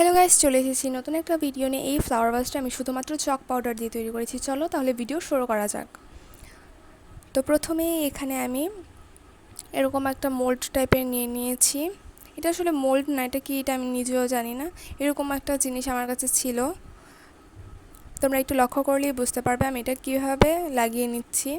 Hello guys, চলে এসেছি নতুন একটা ভিডিও নিয়ে। এই ফ্লাওয়ার ভাসটা আমি শুধুমাত্র চক পাউডার দিয়ে তৈরি করেছি। চলো তাহলে ভিডিও শুরু করা যাক। তো প্রথমে এখানে আমি এরকম একটা মোল্ড টাইপের নিয়ে নিয়েছি। এটা আসলে মোল্ড না, এটা কি এটা আমি নিজেও জানি না। এরকম একটা জিনিস আমার কাছে ছিল, তোমরা একটু লক্ষ্য করলেই বুঝতে পারবে আমি এটা কীভাবে লাগিয়ে নিচ্ছি।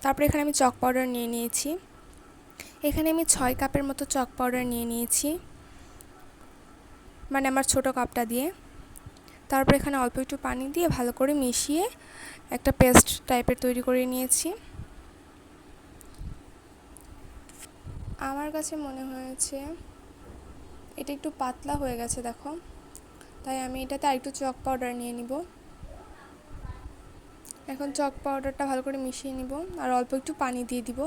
তারপরে এখানে আমি চক পাউডার নিয়ে নিয়েছি। এখানে আমি 6 কাপের মতো চক পাউডার নিয়ে নিয়েছি, মানে আমার ছোট কাপটা দিয়ে। তারপর এখানে অল্প একটু পানি দিয়ে ভালো করে মিশিয়ে একটা পেস্ট টাইপের তৈরি করে নিয়েছি। আমার কাছে মনে হয়েছে এটা একটু পাতলা হয়ে গেছে, দেখো, তাই আমি এটাতে আরেকটু চক পাউডার নিয়ে নিব। এখন চক পাউডারটা ভালো করে মিশিয়ে নিব আর অল্প একটু পানি দিয়ে দিব।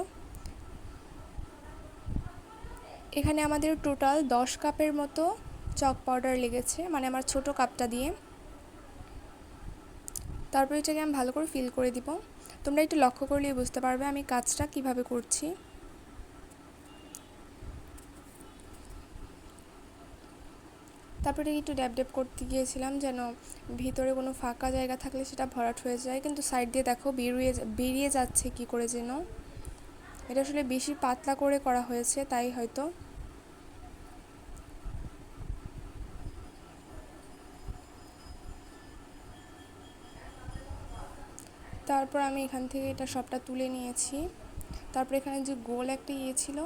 এখানে আমাদের টোটাল 10 কাপের মতো চক পাউডার লেগেছে, মানে আমার ছোট কাপটা দিয়ে। তারপর এটাকে আমি ভালো করে ফিল করে দিব। তোমরা একটু লক্ষ্য করলেই বুঝতে পারবে আমি কাজটা কিভাবে করছি। তারপরে একটু ড্যাব ড্যাব করতে গিয়েছিলাম যেন ভিতরে কোনো ফাঁকা জায়গা থাকলে সেটা ভরাট হয়ে যায়, কিন্তু সাইড দিয়ে দেখো বেরিয়ে যাচ্ছে কি করে যেন। এটা আসলে বেশি পাতলা করে করা হয়েছে তাই হয়তো। তারপর আমি এখান থেকে এটা সবটা তুলে নিয়েছি। তারপর এখানে যে গোল একটা ইয়ে ছিল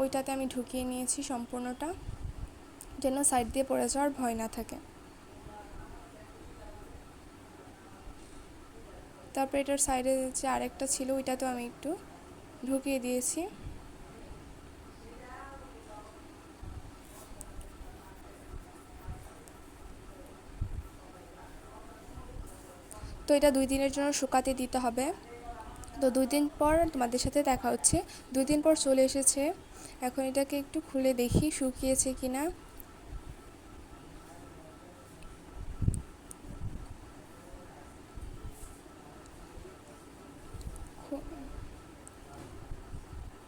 ওইটাতে আমি ঢুকিয়ে নিয়েছি সম্পূর্ণটা, যেন সাইড দিয়ে পড়ে যাওয়ার ভয় না থাকে। তারপর এটার সাইডে যে আরেকটা ছিল ওইটাতেও আমি একটু ঢুকিয়ে দিয়েছি। তো এটা 2 দিনের জন্য শুকাতে দিতে হবে। তো 2 দিন পর তোমাদের সাথে দেখা হচ্ছে। 2 দিন পর চলে এসেছে। এখন এটাকে একটু খুলে দেখি শুকিয়েছে কিনা।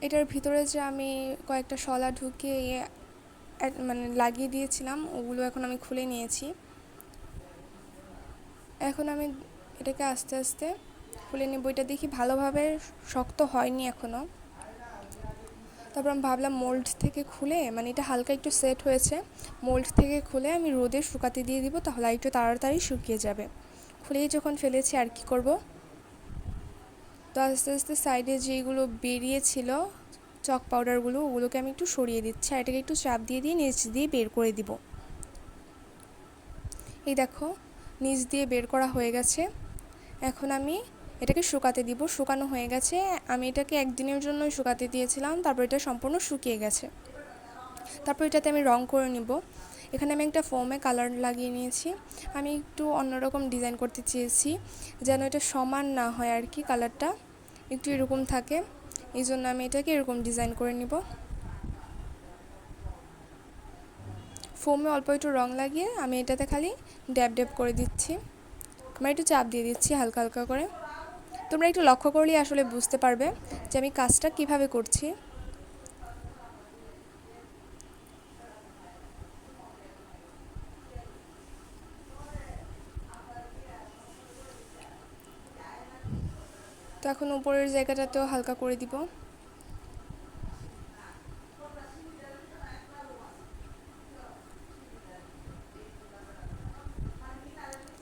এটার ভিতরে যে আমি কয়েকটা শলা ঢুকিয়ে মানে লাগিয়ে দিয়েছিলাম ওগুলো এখন আমি খুলে নিয়েছি। এখন আমি এটাকে আস্তে আস্তে খুলে নেব। এটা দেখি ভালোভাবে শক্ত হয়নি এখনও। তারপর আমি ভাবলাম মোল্ড থেকে খুলে, মানে এটা হালকা একটু সেট হয়েছে, মোল্ড থেকে খুলে আমি রোদে শুকাতে দিয়ে দিব, তাহলে একটু তাড়াতাড়ি শুকিয়ে যাবে। খুলেই যখন ফেলেছি আর কি করব। তো আস্তে আস্তে সাইডে যেগুলো বেরিয়েছিল চক পাউডারগুলো ওগুলোকে আমি একটু সরিয়ে দিচ্ছি আর এটাকে একটু চাপ দিয়ে দিয়ে নিচ দিয়ে বের করে দিব। এই দেখো নিচ দিয়ে বের করা হয়ে গেছে। এখন আমি এটাকে শুকাতে দিব। শুকানো হয়ে গেছে। আমি এটাকে 1 দিনের জন্য শুকাতে দিয়েছিলাম, তারপর এটা সম্পূর্ণ শুকিয়ে গেছে। তারপর এটাতে আমি রং করে নিব। এখানে আমি একটা ফোমে কালার লাগিয়ে নিয়েছি। আমি একটু অন্যরকম ডিজাইন করতে চেয়েছি যেন এটা সমান না হয় আর কি, কালারটা একটু এরকম থাকে। এই জন্য আমি এটাকে এরকম ডিজাইন করে নিব। ফোমে অল্প একটু রং লাগিয়ে আমি এটাতে খালি ড্যাব ড্যাব করে দিচ্ছি, আমি একটু চাপ দিয়ে দিচ্ছি হালকা হালকা করে। তোমরা একটু লক্ষ্য করলেই আসলে বুঝতে পারবে যে আমি কাজটা কিভাবে করছি। তো এখন উপরের জায়গাটাতেও হালকা করে দিব।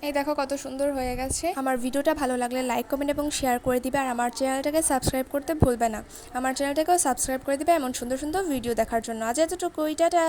এই দেখো কত সুন্দর হয়ে গেছে। আমার ভিডিওটা ভালো লাগলে লাইক, কমেন্ট এবং শেয়ার করে দিবে আর আমার চ্যানেলটাকে সাবস্ক্রাইব করতে ভুলবে না। আমার চ্যানেলটাকেও সাবস্ক্রাইব করে দিবে এমন সুন্দর সুন্দর ভিডিও দেখার জন্য। আজ এতটুকুই, টাটা।